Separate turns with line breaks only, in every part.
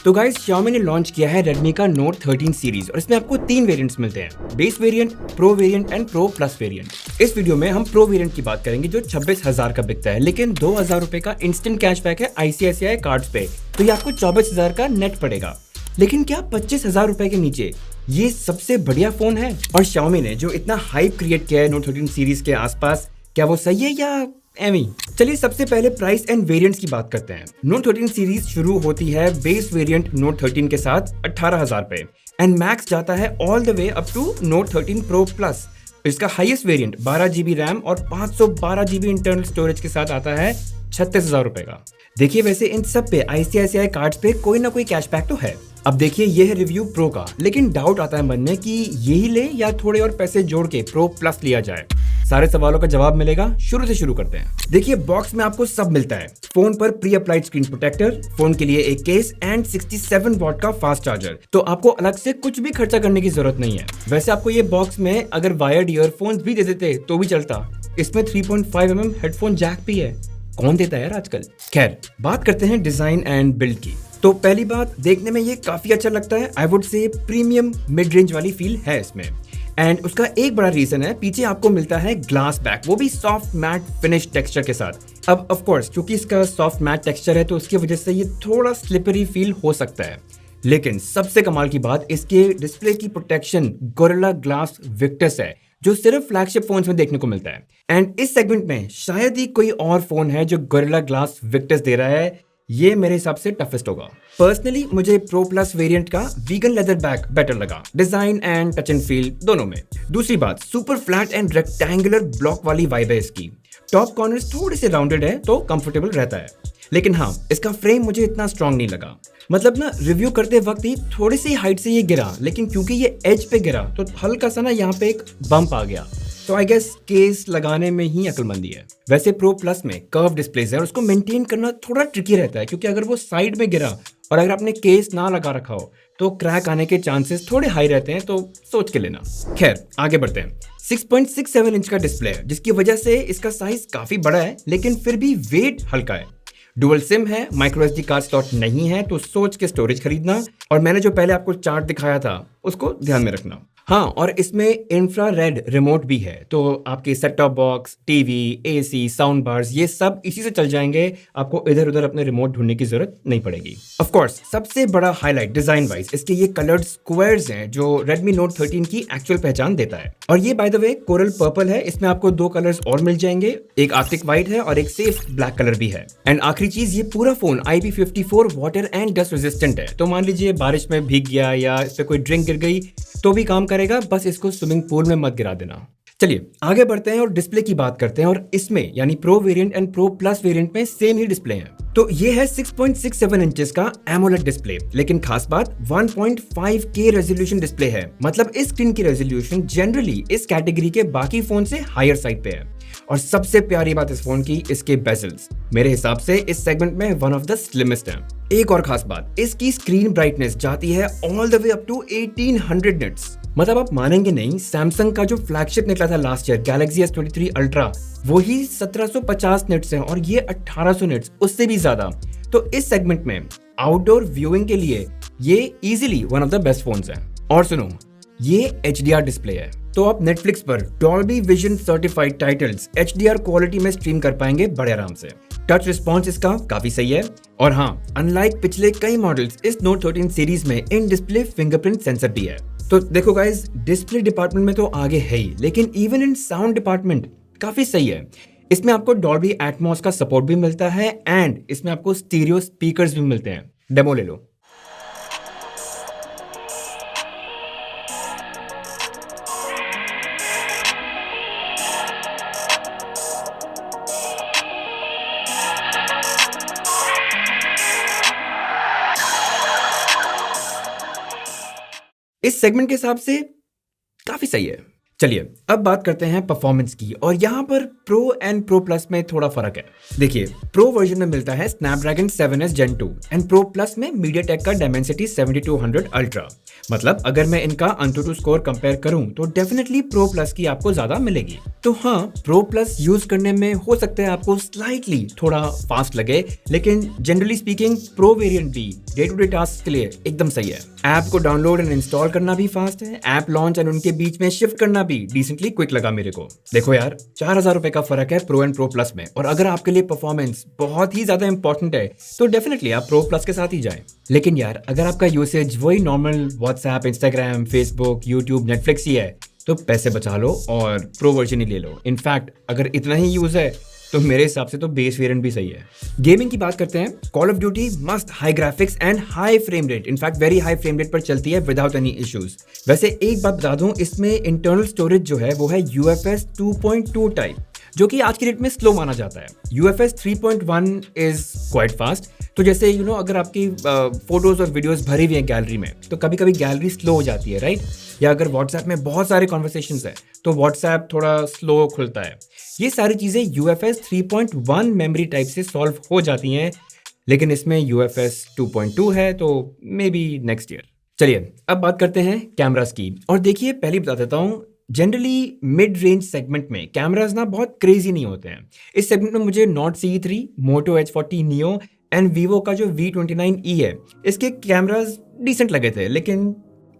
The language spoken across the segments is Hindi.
तो गाइस Xiaomi ने लॉन्च किया है Redmi का Note 13 सीरीज और इसमें आपको 3 वेरिएंट्स मिलते हैं, base variant, pro variant and pro plus variant. इस वीडियो में हम प्रो वेरिएंट की बात करेंगे जो 26,000 का बिकता है, लेकिन 2,000 रुपए का इंस्टेंट कैशबैक है ICICI कार्ड्स पे, तो ये आपको 24,000 का नेट पड़ेगा। लेकिन क्या 25,000 रुपए के नीचे ये सबसे बढ़िया फोन है? और Xiaomi ने जो इतना हाइप क्रिएट किया है Note 13 सीरीज के आसपास, क्या वो सही है या एमी? चलिए सबसे पहले प्राइस एंड वेरिएंट्स की बात करते हैं। Note 13 सीरीज शुरू होती है बेस वेरिएंट Note 13 के साथ 18,000 पे एंड मैक्स जाता है all the way up to Note 13 Pro Plus। इसका हाईएस्ट वेरिएंट 12GB रैम और 512GB इंटरनल स्टोरेज के साथ आता है 36,000 रुपए का। देखिए वैसे इन सब पे ICICI कार्ड्स पे कोई ना कोई कैशबैक तो है। अब देखिए ये है रिव्यू प्रो का, लेकिन डाउट आता है मन में कि यही ले या थोड़े और पैसे जोड़ के प्रो प्लस लिया जाए। सारे सवालों का जवाब मिलेगा, शुरू से शुरू करते हैं। देखिए बॉक्स में आपको सब मिलता है। फोन पर pre applied screen protector, phone के लिए एक केस एंड 67 वॉट का फास्ट चार्जर। तो आपको अलग से कुछ भी खर्चा करने की जरूरत नहीं है। वैसे आपको ये बॉक्स में अगर वायर्ड ईयरफोन्स भी दे देते तो भी चलता। इसमें 3.5mm हेडफोन जैक भी है। कौन देता है यार आजकल। खैर बात करते हैं डिजाइन एंड बिल्ड की। तो पहली बात, देखने में ये काफी अच्छा लगता है। I would say premium mid range वाली फील है इसमें। एंड उसका एक बड़ा रीजन है, पीछे आपको मिलता है ग्लास बैक, वो भी सॉफ्ट मैट फिनिश टेक्सचर के साथ। अब ऑफ कोर्स क्योंकि इसका सॉफ्ट मैट टेक्सचर है तो उसकी वजह से ये थोड़ा स्लिपरी फील हो सकता है। लेकिन सबसे कमाल की बात, इसके डिस्प्ले की प्रोटेक्शन गोरिल्ला ग्लास विक्टस है, जो सिर्फ फ्लैगशिप फोन्स में देखने को मिलता है। एंड इस सेगमेंट में शायद ही कोई और फोन है जो गोरिल्ला ग्लास विक्टस दे रहा है। ये मेरे हिसाब से टफेस्ट होगा। पर्सनली मुझे प्रो प्लस वेरिएंट का वीगन लेदर बैक बेटर लगा, design and touch and feel दोनों में। दूसरी बात, super flat and rectangular block वाली वाइब है इसकी। टॉप कॉर्नर्स थोड़े से राउंडेड है तो कंफर्टेबल रहता है, लेकिन हाँ इसका फ्रेम मुझे इतना स्ट्रांग नहीं लगा। मतलब ना रिव्यू करते वक्त ही थोड़ी सी हाइट से ये गिरा, लेकिन क्योंकि ये एज पे गिरा तो हल्का सा ना यहाँ पे एक बम्प आ गया। तो आई गेस केस लगाने में ही अक्लमंदी है। वैसे प्रो प्लस में कर्व डिस्प्लेस है और उसको मेंटेन करना थोड़ा ट्रिकी रहता है, क्योंकि अगर वो साइड में गिरा और अगर आपने केस ना लगा रखा हो तो क्रैक आने के चांसेस थोड़े हाई रहते हैं, तो सोच के लेना। खैर आगे बढ़ते हैं। 6.67 इंच का डिस्प्ले है, जिसकी वजह से इसका साइज काफी बड़ा है, लेकिन फिर भी वेट हल्का है। डुअल सिम है, माइक्रो SD कार्ड स्लॉट नहीं है, तो सोच के स्टोरेज खरीदना। और मैंने जो पहले आपको चार्ट दिखाया था उसको ध्यान में रखना। हाँ, और इसमें इंफ्रारेड रिमोट भी है, तो आपके set top box, TV, AC, sound bars ये सब इसी से चल जाएंगे। आपको इधर उधर अपने रिमोट ढूंढने की जरूरत नहीं पड़ेगी। ऑफ कोर्स सबसे बड़ा हाईलाइट डिजाइन वाइज इसके ये कलर्ड स्क्वायर्स हैं, जो Redmi Note 13 की एक्चुअल पहचान देता है। और ये by the way coral purple है। इसमें आपको 2 कलर्स और मिल जाएंगे, एक आर्टिक व्हाइट है और एक सेफ ब्लैक कलर भी है। एंड आखिरी चीज, ये पूरा phone IP54 water and dust resistant है। तो मान लीजिए बारिश में भीग गया या इस पे कोई ड्रिंक गिर गई तो भी काम करेगा, बस इसको स्विमिंग पूल में मत गिरा देना। चलिए आगे बढ़ते हैं और डिस्प्ले की बात करते हैं। और इसमें यानी pro variant and pro plus variant में सेम ही डिस्प्ले है। तो ये है 6.67 इंचेस का एमोलेड डिस्प्ले, लेकिन खास बात 1.5K रेजोल्यूशन डिस्प्ले है। मतलब इस स्क्रीन की रेजोल्यूशन जनरली इस कैटेगरी के बाकी फोन से हायर साइड पे है। और सबसे प्यारी बात इस फोन की, इसके बेजल्स मेरे हिसाब से इस सेगमेंट में वन ऑफ द स्लिमेस्ट हैं। एक और खास बात, इसकी स्क्रीन ब्राइटनेस जाती है all the way up to 1800 nits. मतलब आप मानेंगे नहीं, सैमसंग का जो फ्लैगशिप निकला था last year Galaxy S23 ultra, वो ही 1750 निट्स है और ये 1800 निट्स, उससे भी ज्यादा। तो इस सेगमेंट में आउटडोर व्यूइंग के लिए ये easily one of the best phones है। और सुनो, ये HDR डिस्प्ले है, तो आप नेटफ्लिक्स पर Dolby vision certified titles HDR quality में स्ट्रीम कर पाएंगे बड़े आराम से। टच रिस्पॉन्स इसका काफी सही है। और हाँ, अनलाइक पिछले कई मॉडल्स, इस Note 13 सीरीज में इन डिस्प्ले फिंगरप्रिंट सेंसर भी है। तो देखो गाइस, डिस्प्ले डिपार्टमेंट में तो आगे है ही, लेकिन इवन इन साउंड डिपार्टमेंट काफी सही है। इसमें आपको डॉल्बी एटमॉस का सपोर्ट भी मिलता है एंड इसमें आपको स्टीरियो स्पीकर्स भी मिलते हैं। डेमो ले लो। इस सेगमेंट के हिसाब से काफी सही है। चलिए अब बात करते हैं परफॉर्मेंस की, और यहाँ पर प्रो एंड प्रो प्लस में थोड़ा फर्क है। देखिए, प्रो वर्जन में मिलता है Snapdragon 7S Gen 2 and pro plus में मीडियाटेक का Dimensity 7200 अल्ट्रा। मतलब अगर मैं इनका AnTuTu स्कोर कंपेयर करूं तो डेफिनेटली प्रो प्लस की आपको ज्यादा मिलेगी। तो हाँ, प्रो प्लस यूज करने में हो सकता है आपको स्लाइटली थोड़ा फास्ट लगे, लेकिन जनरली स्पीकिंग प्रो वेरिएंट भी डे टू डे टास्क के लिए एकदम सही है। ऐप को डाउनलोड एंड इंस्टॉल करना भी फास्ट है, ऐप लॉन्च एंड उनके बीच में शिफ्ट करना भी डिसेंटली क्विक लगा मेरे को। देखो यार, 4000 रुपए का फर्क है प्रो एंड प्रो प्लस में, और अगर आपके लिए परफॉर्मेंस बहुत ही ज्यादा इंपॉर्टेंट है तो डेफिनेटली आप प्रो प्लस के साथ ही जाएं। लेकिन यार, अगर आपका यूसेज वही normal WhatsApp, Instagram, Facebook, YouTube, Netflix ही है तो पैसे बचा लो और प्रो वर्जन ही ले लो। इनफैक्ट अगर इतना ही यूज है तो मेरे हिसाब से तो बेस वेरिएंट भी सही है। गेमिंग की बात करते हैं। कॉल ऑफ ड्यूटी मस्त high graphics and high frame rate, in fact very high frame rate पर चलती है विदाउट एनी इश्यूज। वैसे एक बात बता दूं, इसमें इंटरनल स्टोरेज जो है वो है UFS 2.2 टाइप, जो कि आज की डेट में स्लो माना जाता है। UFS 3.1 is quite fast. तो जैसे अगर आपकी फोटोज और वीडियोस भरी हुई हैं गैलरी में तो कभी कभी गैलरी स्लो हो जाती है, राइट? या अगर व्हाट्सएप में बहुत सारे कॉन्वर्सेशंस है तो व्हाट्सएप थोड़ा स्लो खुलता है। ये सारी चीजें UFS 3.1 मेमोरी टाइप से सॉल्व हो जाती हैं, लेकिन इसमें UFS 2.2 है तो मे बी नेक्स्ट ईयर। चलिए अब बात करते हैं कैमरास की। और देखिए, पहले बता देता हूँ, जनरली मिड रेंज सेगमेंट में कैमराज ना बहुत क्रेजी नहीं होते हैं। इस सेगमेंट में मुझे Nord CE3, Moto H40 Neo and Vivo का जो V29e है, इसके कैमराज डिसेंट लगे थे, लेकिन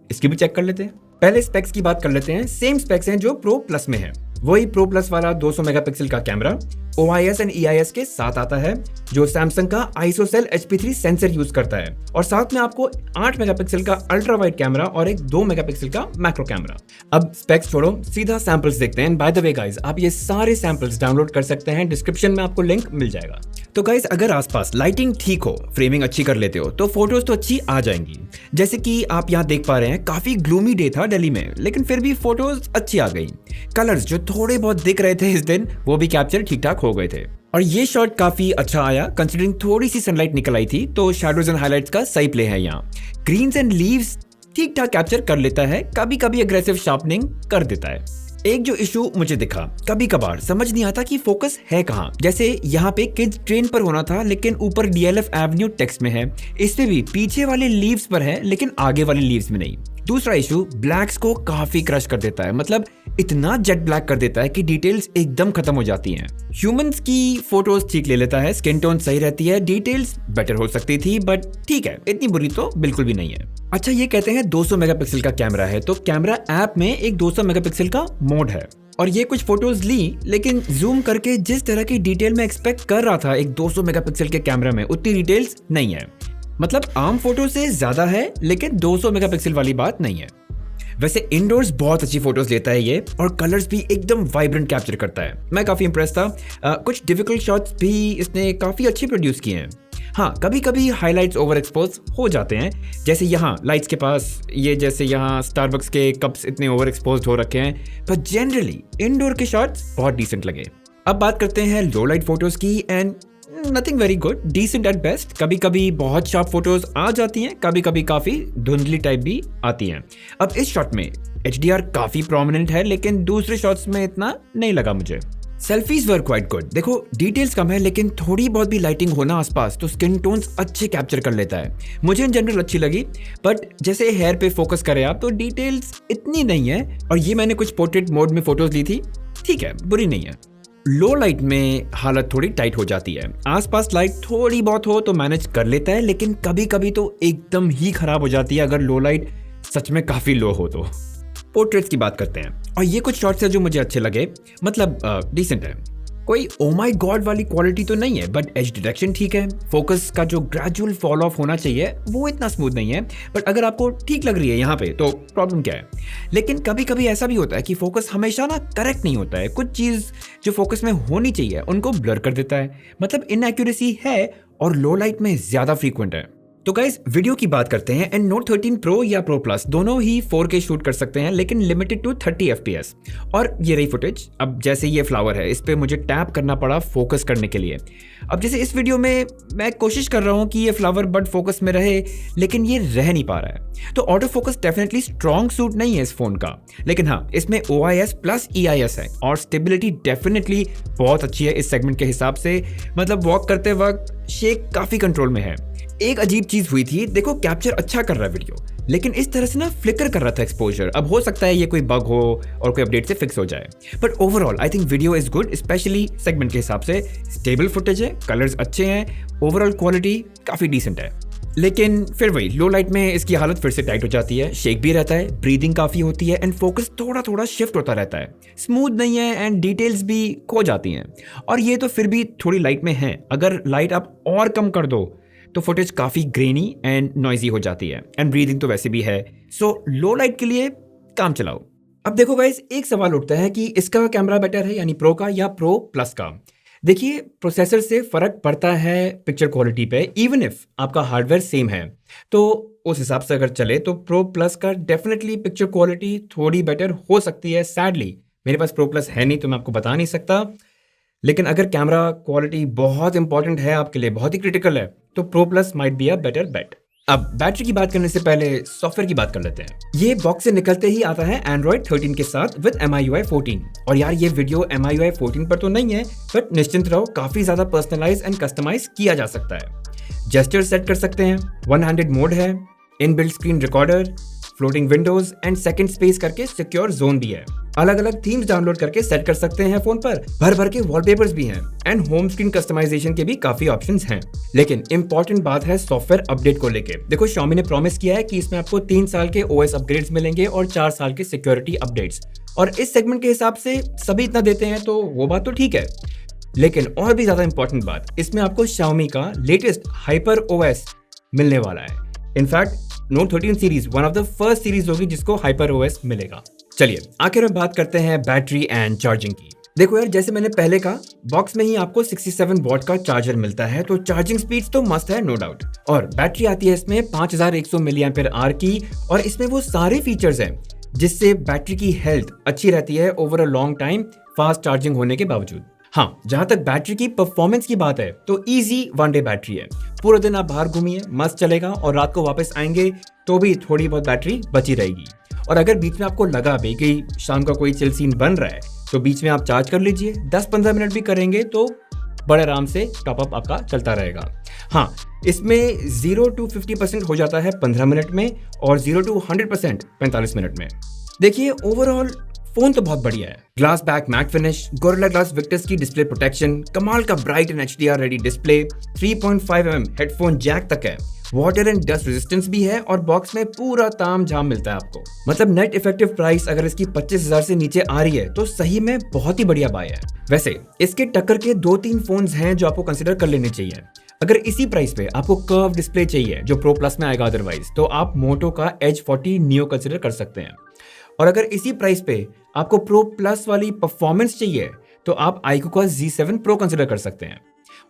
इसकी भी चेक कर लेते हैं। पहले स्पेक्स की बात कर लेते हैं। सेम स्पेक्स हैं जो प्रो प्लस में है, वही प्रो प्लस वाला 200 मेगापिक्सल का कैमरा OIS एंड EIS के साथ आता है, जो सैमसंग का ISOCELL HP3 सेंसर यूज करता है, और साथ में आपको 8 मेगापिक्सल का अल्ट्रा वाइड कैमरा और एक 2 मेगापिक्सल का मैक्रो कैमरा। अब स्पेक्स छोड़ो, सीधा सैंपल्स देखते हैं। बाय द वे गाइस, आप ये सारे सैंपल्स डाउनलोड कर सकते हैं, डिस्क्रिप्शन में आपको लिंक मिल जाएगा। तो गाइस, अगर आसपास लाइटिंग ठीक हो, फ्रेमिंग अच्छी कर लेते हो तो फोटोज तो अच्छी आ जाएंगी। जैसे कि आप यहाँ देख पा रहे हैं, काफी ग्लूमी डे था दिल्ली में, लेकिन फिर भी फोटोज अच्छी आ गई। कलर्स जो थोड़े बहुत दिख रहे थे इस दिन, वो भी कैप्चर ठीक ठाक हो गए थे, और ये शॉट काफी अच्छा आया कंसीडरिंग थोड़ी सी सनलाइट निकल आई थी, तो शैडोज एंड हाइलाइट्स का सही प्ले है यहाँ। ग्रीन्स एंड लीव्स ठीक ठाक कैप्चर कर लेता है, कभी कभी अग्रेसिव शार्पनिंग कर देता है। एक जो इशू मुझे दिखा, कभी कभार समझ नहीं आता कि फोकस है कहाँ। जैसे यहाँ पे किड्स ट्रेन पर होना था, लेकिन ऊपर DLF एवेन्यू टेक्स्ट में है। इसमें भी पीछे वाले लीव्स पर है, लेकिन आगे वाले लीव्स में नहीं। दूसरा इशू, ब्लैक्स को काफी क्रश कर देता है, मतलब इतना जेट ब्लैक कर देता है कि डिटेल्स एकदम खत्म हो जाती हैं। ह्यूमंस की फोटोज ठीक ले लेता है, स्किन टोन सही रहती है, डिटेल्स बेटर हो सकती थी, बट ठीक है, इतनी बुरी तो बिल्कुल भी नहीं है। अच्छा, ये कहते हैं 200 मेगापिक्सल का कैमरा है, तो कैमरा ऐप में एक 200 मेगापिक्सल का मोड है, और ये कुछ फोटोज ली, लेकिन जूम करके जिस तरह की डिटेल में एक्सपेक्ट कर रहा था एक 200 मेगापिक्सल के कैमरा में, उतनी डिटेल्स नहीं है। मतलब आम फोटो से ज्यादा है, लेकिन 200 मेगापिक्सल वाली बात नहीं है। वैसे इंडोर्स बहुत अच्छी फोटोज लेता है ये, और कलर्स भी एकदम वाइब्रेंट कैप्चर करता है। मैं काफी इंप्रेस था। कुछ डिफिकल्ट शॉट्स भी इसने काफी अच्छी प्रोड्यूस किए हैं। हाँ, कभी कभी हाइलाइट्स ओवर एक्सपोज हो जाते हैं, जैसे यहाँ लाइट्स के पास, ये जैसे यहाँ स्टारबक्स के कप्स इतने ओवर एक्सपोज हो रखे हैं, पर जनरली इंडोर के शॉट्स बहुत डिसेंट लगे। अब बात करते हैं लो लाइट फोटोज की, and nothing very good, decent at best. कभी कभी बहुत शार्प फोटोज आ जाती हैं, कभी कभी काफी धुंधली टाइप भी आती हैं। अब इस शॉट में HDR काफी प्रोमिनेंट है, लेकिन दूसरे शॉट्स में इतना नहीं लगा मुझे। Selfies were quite good. देखो, डिटेल्स कम है, लेकिन थोड़ी बहुत भी लाइटिंग होना आसपास तो स्किन टोन्स अच्छे कैप्चर कर लेता है। मुझे इन जनरल अच्छी लगी, बट जैसे हेयर पे फोकस करें आप तो डिटेल्स इतनी नहीं है, और ये मैंने कुछ पोर्ट्रेट मोड में फोटोज ली थी, ठीक है, बुरी नहीं है। लो लाइट में हालत थोड़ी टाइट हो जाती है, आसपास लाइट थोड़ी बहुत हो तो मैनेज कर लेता है, लेकिन कभी कभी तो एकदम ही खराब हो जाती है अगर लो लाइट सच में काफी लो हो तो। पोर्ट्रेट्स की बात करते हैं, और ये कुछ शॉट्स है जो मुझे अच्छे लगे, मतलब डिसेंट है। कोई ओ माय गॉड वाली क्वालिटी तो नहीं है, बट एज डिटेक्शन ठीक है। फोकस का जो ग्रेजुअल फॉल ऑफ होना चाहिए वो इतना स्मूथ नहीं है, बट अगर आपको ठीक लग रही है यहाँ पे तो प्रॉब्लम क्या है। लेकिन कभी कभी ऐसा भी होता है कि फोकस हमेशा ना करेक्ट नहीं होता है, कुछ चीज जो फोकस में होनी चाहिए उनको ब्लर कर देता है, मतलब इनएक्यूरेसी है, और लो लाइट में ज्यादा फ्रीक्वेंट है। तो गाइस वीडियो की बात करते हैं एंड नोट 13 प्रो या प्रो प्लस दोनों ही 4K शूट कर सकते हैं लेकिन लिमिटेड टू 30 FPS। और ये रही फुटेज। अब जैसे ये फ्लावर है, इस पे मुझे टैप करना पड़ा फोकस करने के लिए। अब जैसे इस वीडियो में मैं कोशिश कर रहा हूँ कि ये फ्लावर बड फोकस में रहे, लेकिन ये रह नहीं पा रहा है। तो auto focus definitely strong suit नहीं है इस फोन का, लेकिन हाँ इसमें OIS प्लस EIS है और स्टेबिलिटी डेफिनेटली बहुत अच्छी है इस सेगमेंट के हिसाब से। मतलब वॉक करते वक्त शेक काफी कंट्रोल में है। एक अजीब चीज हुई थी, देखो कैप्चर अच्छा कर रहा है वीडियो, लेकिन इस तरह से ना फ्लिकर कर रहा था एक्सपोजर। अब हो सकता है ये कोई बग हो और कोई अपडेट से फिक्स हो जाए, but overall I think video is good, specially segment के हिसाब से। स्टेबल फुटेज है, कलर्स अच्छे हैं, ओवरऑल क्वालिटी काफी डिसेंट है। लेकिन फिर वही लो लाइट में इसकी हालत फिर से टाइट हो जाती है, शेक भी रहता है, ब्रीदिंग काफी होती है एंड फोकस थोड़ा थोड़ा शिफ्ट होता रहता है, स्मूथ नहीं है एंड डिटेल्स भी खो जाती हैं। और ये तो फिर भी थोड़ी लाइट में है, अगर लाइट आप और कम कर दो तो फुटेज काफी ग्रेनी एंड नॉइजी हो जाती है एंड ब्रीदिंग तो वैसे भी है। सो लो लाइट के लिए काम चलाओ। अब देखो गाइस, एक सवाल उठता है कि इसका कैमरा बेटर है यानी प्रो का या प्रो प्लस का। देखिए प्रोसेसर से फर्क पड़ता है पिक्चर क्वालिटी पे, इवन इफ आपका हार्डवेयर सेम है। तो उस हिसाब से अगर चले तो प्रो प्लस का डेफिनेटली पिक्चर क्वालिटी थोड़ी बेटर हो सकती है। सैडली मेरे पास प्रो प्लस है नहीं तो मैं आपको बता नहीं सकता, लेकिन अगर कैमरा क्वालिटी बहुत इंपॉर्टेंट है आपके लिए, बहुत ही क्रिटिकल है, तो pro plus might be a better bet. अब बैटरी की बात करने से पहले सॉफ्टवेयर की बात कर लेते हैं। ये बॉक्स से निकलते ही आता है Android 13 के साथ विद MIUI 14। और यार ये वीडियो MIUI 14 पर तो नहीं है, बट निश्चिंत रहो काफी ज्यादा पर्सनलाइज एंड कस्टमाइज किया जा सकता है। जेस्चर सेट कर सकते हैं, वन हैंडेड मोड है, inbuilt screen recorder, floating Windows and second space करके सिक्योर जोन भी है। अलग अलग थीम्स डाउनलोड करके सेट कर सकते हैं फोन पर, भर भर के वॉलपेपर्स भी हैं एंड होम स्क्रीन कस्टमाइजेशन के भी काफी ऑप्शंस हैं। लेकिन इंपॉर्टेंट बात है सॉफ्टवेयर अपडेट को लेके। देखो Xiaomi ने प्रॉमिस किया है कि इसमें आपको 3 साल के OS अपग्रेड्स मिलेंगे और 4 साल के सिक्योरिटी अपडेट्स, और इस सेगमेंट के हिसाब से सभी इतना देते हैं तो वो बात तो ठीक है। लेकिन और भी ज्यादा इंपॉर्टेंट बात, इसमें आपको Xiaomi का लेटेस्ट हाइपर OS मिलने वाला है। In fact note 13 series one of the first series होगी जिसको हाइपर OS मिलेगा। चलिए आखिर में बात करते हैं बैटरी एंड चार्जिंग की। देखो यार, जैसे मैंने पहले कहा, बॉक्स में ही आपको 67 वॉट का चार्जर मिलता है, तो चार्जिंग स्पीड्स तो मस्त है नो डाउट। और बैटरी आती है इसमें 5100 mAh की, और इसमें वो सारे फीचर्स हैं जिससे बैटरी की हेल्थ अच्छी रहती है over a long time, fast charging होने के बावजूद। हाँ, जहां तक बैटरी की परफॉर्मेंस की बात है तो इजी वन डे बैटरी है। पूरा दिन आप बाहर घूमिए, मस्त चलेगा, और रात को वापस आएंगे तो भी थोड़ी बहुत बैटरी बची रहेगी। और अगर बीच में आपको लगा भी कि शाम का कोई चिल सीन बन रहा है तो बीच में आप चार्ज कर लीजिए, 10-15 मिनट भी करेंगे तो बड़े आराम से टॉपअप आपका चलता रहेगा। हाँ, इसमें 0 to 50% हो जाता है 15 मिनट में और 0 to 100% 45 मिनट में। देखिए ओवरऑल फोन तो बहुत बढ़िया है। Glass back matte finish, Gorilla glass Victus की डिस्प्ले प्रोटेक्शन, कमाल का bright and HDR ready display, 3.5mm headphone jack तक है, वाटर एंड डस्ट रेजिस्टेंस भी है, और बॉक्स में पूरा ताम झाम मिलता है आपको। मतलब नेट इफेक्टिव प्राइस अगर इसकी 25,000 से नीचे आ रही है तो सही में बहुत ही बढ़िया बाय है। वैसे इसके टक्कर के 2-3 फोन्स हैं जो आपको कंसिडर कर लेने चाहिए। अगर इसी प्राइस पे आपको कर्व डिस्प्ले चाहिए जो प्रो प्लस में आएगा अदरवाइज, तो आप मोटो का Edge 40 Neo कंसिडर कर सकते हैं। और अगर इसी प्राइस पे आपको प्रो प्लस वाली परफॉर्मेंस चाहिए तो आप iQOO का Z7 Pro कंसिडर कर सकते हैं।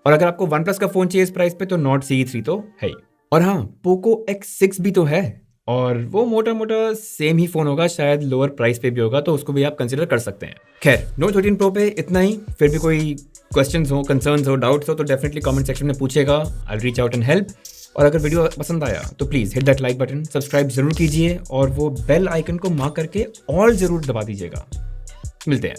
और अगर आपको OnePlus का फोन चाहिए इस प्राइस पे तो Nord CE3 तो है ही। और हाँ, Poco X6 भी तो है, और वो मोटा मोटा सेम ही फोन होगा, शायद लोअर प्राइस पे भी होगा, तो उसको भी आप कंसिडर कर सकते हैं। खैर, Note 13 Pro पे इतना ही। फिर भी कोई क्वेश्चंस हो, कंसर्न्स हो, डाउट्स हो तो डेफिनेटली कमेंट सेक्शन में पूछेगा, I will reach out and help. और अगर वीडियो पसंद आया तो please hit that like button, subscribe जरूर कीजिए और वो बेल आइकन को मार्क करके ऑल जरूर दबा दीजिएगा। मिलते हैं।